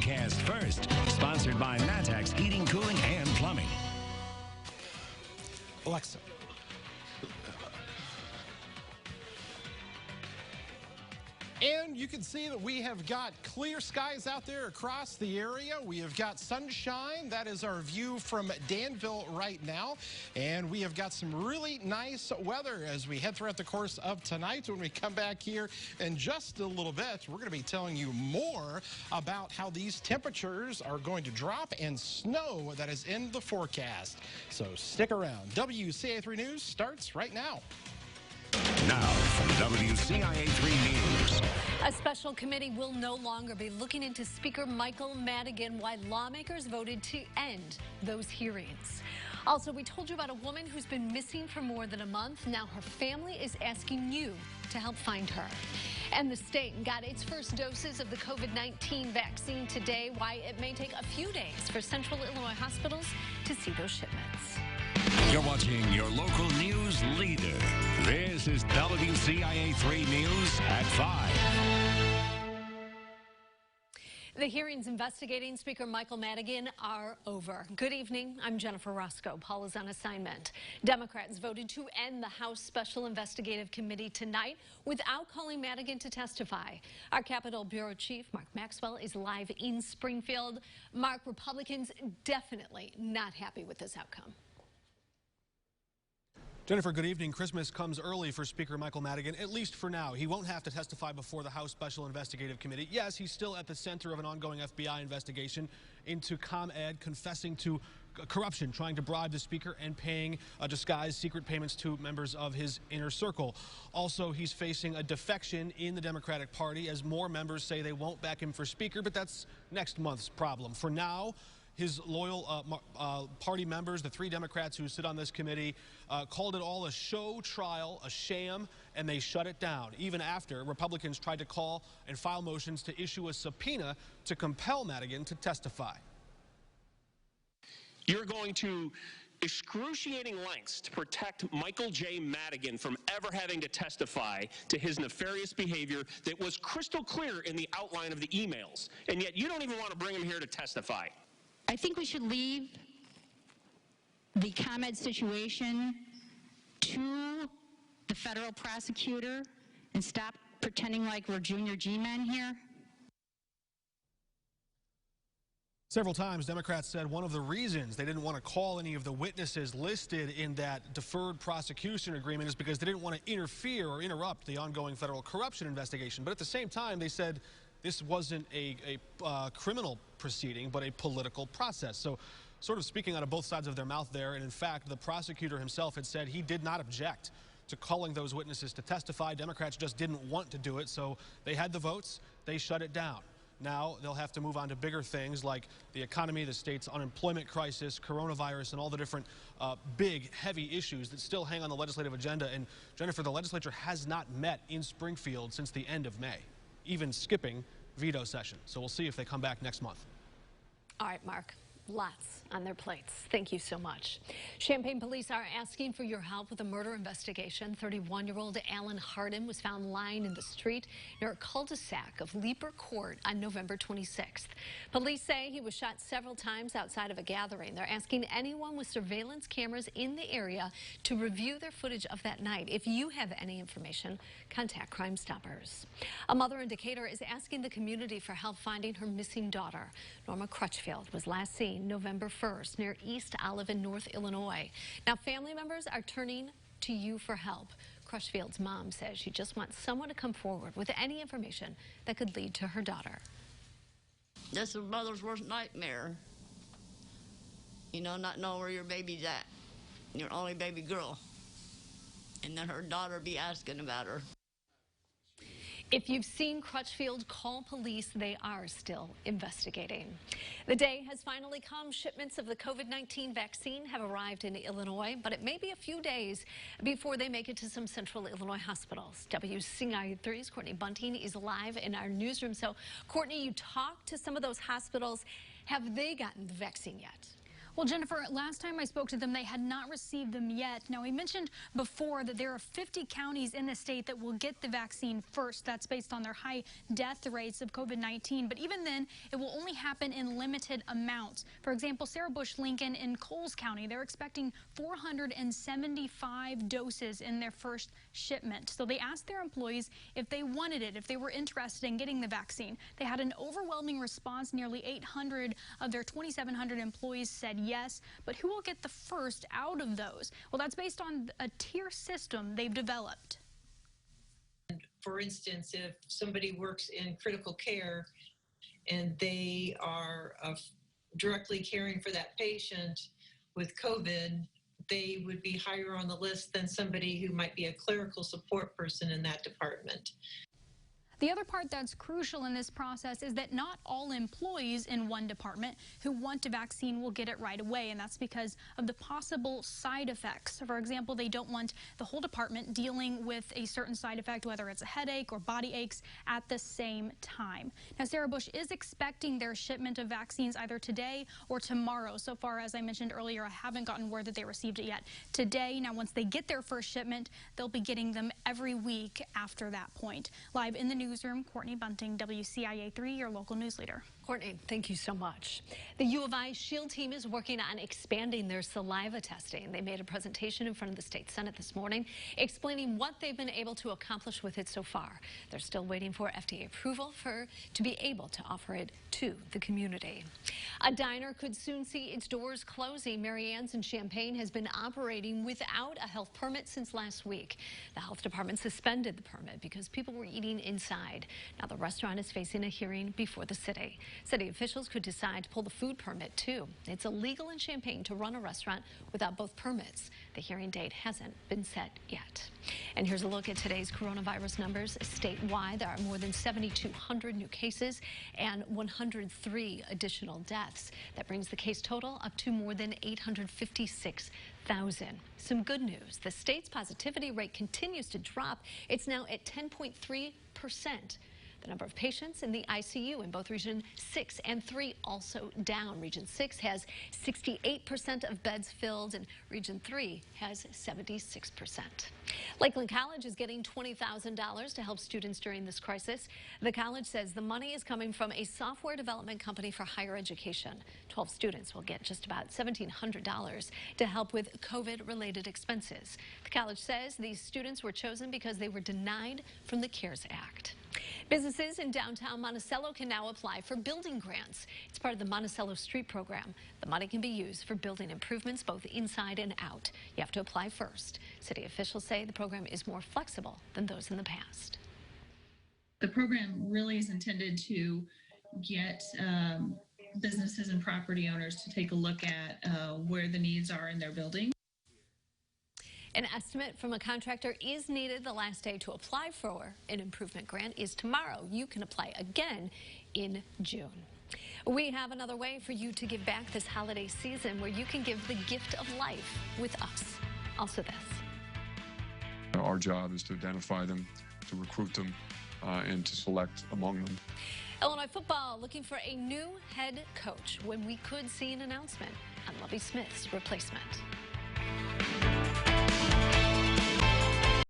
Forecast first, sponsored by Matex Heating, Cooling, and Plumbing. Alexa. And you can see that we have got clear skies out there across the area. We have got sunshine. That is our view from Danville right now. And we have got some really nice weather as we head throughout the course of tonight. When we come back here in just a little bit, we're going to be telling you more about how these temperatures are going to drop and snow that is in the forecast. So stick around. WCIA 3 News starts right now. Now from WCIA 3 News. A special committee will no longer be looking into Speaker Michael Madigan why lawmakers voted to end those hearings. Also, we told you about a woman who's been missing for more than a month. Now her family is asking you to help find her. And the state got its first doses of the COVID-19 vaccine today. Why it may take a few days for Central Illinois hospitals to see those shipments. You're watching your local news leader. This is WCIA 3 News at 5. The hearings investigating Speaker Michael Madigan are over. Good evening. I'm Jennifer ROSCOE. Paul is on assignment. Democrats voted to end the House Special Investigative Committee tonight without calling Madigan to testify. Our Capitol Bureau Chief, Mark Maxwell, is live in Springfield. Mark, Republicans definitely not happy with this outcome. Jennifer, good evening. Christmas comes early for Speaker Michael Madigan, at least for now. He won't have to testify before the House Special Investigative Committee. Yes, he's still at the center of an ongoing FBI investigation into ComEd confessing to corruption, trying to bribe the Speaker and paying disguised secret payments to members of his inner circle. Also, he's facing a defection in the Democratic Party as more members say they won't back him for Speaker, but that's next month's problem. For now, his loyal party members, the 3 Democrats who sit on this committee, called it all a show trial, a sham, and they shut it down, even after Republicans tried to call and file motions to issue a subpoena to compel Madigan to testify. You're going to excruciating lengths to protect Michael J. Madigan from ever having to testify to his nefarious behavior that was crystal clear in the outline of the emails, and yet you don't even want to bring him here to testify. I think we should leave the ComEd situation to the federal prosecutor and stop pretending like we're junior G-men here. Several times, Democrats said one of the reasons they didn't want to call any of the witnesses listed in that deferred prosecution agreement is because they didn't want to interfere or interrupt the ongoing federal corruption investigation. But at the same time, they said this wasn't a criminal proceeding, but a political process. So sort of speaking out of both sides of their mouth there. And in fact, the prosecutor himself had said he did not object to calling those witnesses to testify. Democrats just didn't want to do it. So they had the votes. They shut it down. Now they'll have to move on to bigger things like the economy, the state's unemployment crisis, coronavirus, and all the different big, heavy issues that still hang on the legislative agenda. And Jennifer, the legislature has not met in Springfield since the end of May, even skipping veto session. So we'll see if they come back next month. All right, Mark. Lots on their plates. Thank you so much. Champaign police are asking for your help with a murder investigation. 31-year-old Alan Hardin was found lying in the street near a cul-de-sac of Leaper Court on November 26th. Police say he was shot several times outside of a gathering. They're asking anyone with surveillance cameras in the area to review their footage of that night. If you have any information, contact Crime Stoppers. A mother in Decatur is asking the community for help finding her missing daughter. Norma Crutchfield was last seen November 1st near East Olive in North Illinois. Now, family members are turning to you for help. Crutchfield's mom says she just wants someone to come forward with any information that could lead to her daughter. This is a mother's worst nightmare. You know, not knowing where your baby's at, your only baby girl, and then her daughter be asking about her. If you've seen Crutchfield, call police. They are still investigating. The day has finally come. Shipments of the COVID-19 vaccine have arrived in Illinois, but it may be a few days before they make it to some Central Illinois hospitals. WCIA 3's Courtney Bunting is live in our newsroom. So, Courtney, you talked to some of those hospitals. Have they gotten the vaccine yet? Well, Jennifer, last time I spoke to them, they had not received them yet. Now, we mentioned before that there are 50 counties in the state that will get the vaccine first. That's based on their high death rates of COVID-19. But even then, it will only happen in limited amounts. For example, Sarah Bush Lincoln in Coles County, they're expecting 475 doses in their first shipment. So they asked their employees if they wanted it, if they were interested in getting the vaccine. They had an overwhelming response. Nearly 800 of their 2,700 employees said yes, but who will get the first out of those? Well, that's based on a tier system they've developed. For instance, if somebody works in critical care and they are directly caring for that patient with COVID, they would be higher on the list than somebody who might be a clerical support person in that department. The other part that's crucial in this process is that not all employees in one department who want a vaccine will get it right away, and that's because of the possible side effects. For example, they don't want the whole department dealing with a certain side effect, whether it's a headache or body aches, at the same time. Now, Sarah Bush is expecting their shipment of vaccines either today or tomorrow. So far, as I mentioned earlier, I haven't gotten word that they received it yet today. Now, once they get their first shipment, they'll be getting them every week after that point. Live in the newsroom, Courtney Bunting, WCIA 3, your local news leader. Courtney, thank you so much. The U of I SHIELD team is working on expanding their saliva testing. They made a presentation in front of the state Senate this morning explaining what they've been able to accomplish with it so far. They're still waiting for FDA approval to be able to offer it to the community. A diner could soon see its doors closing. Mary Ann's in Champaign has been operating without a health permit since last week. The health department suspended the permit because people were eating inside. Now the restaurant is facing a hearing before the city. City officials could decide to pull the food permit too. It's illegal in Champaign to run a restaurant without both permits. The hearing date hasn't been set yet. And here's a look at today's coronavirus numbers. Statewide, there are more than 7,200 new cases and 103 additional deaths. That brings the case total up to more than 856,000. Some good news. The state's positivity rate continues to drop. It's now at 10.3%. The number of patients in the ICU in both Region 6 and 3 also down. Region 6 has 68% of beds filled, and Region 3 has 76%. Lakeland College is getting $20,000 to help students during this crisis. The college says the money is coming from a software development company for higher education. 12 students will get just about $1,700 to help with COVID-related expenses. The college says these students were chosen because they were denied from the CARES Act. Businesses in downtown Monticello can now apply for building grants. It's part of the Monticello Street program. The money can be used for building improvements both inside and out. You have to apply first. City officials say the program is more flexible than those in the past. The program really is intended to get businesses and property owners to take a look at where the needs are in their building. An estimate from a contractor is needed. The last day to apply for an improvement grant is tomorrow. You can apply again in June. We have another way for you to give back this holiday season where you can give the gift of life with us. Also this. Our job is to identify them, to recruit them, and to select among them. Illinois football looking for a new head coach when we could see an announcement on Lovie Smith's replacement.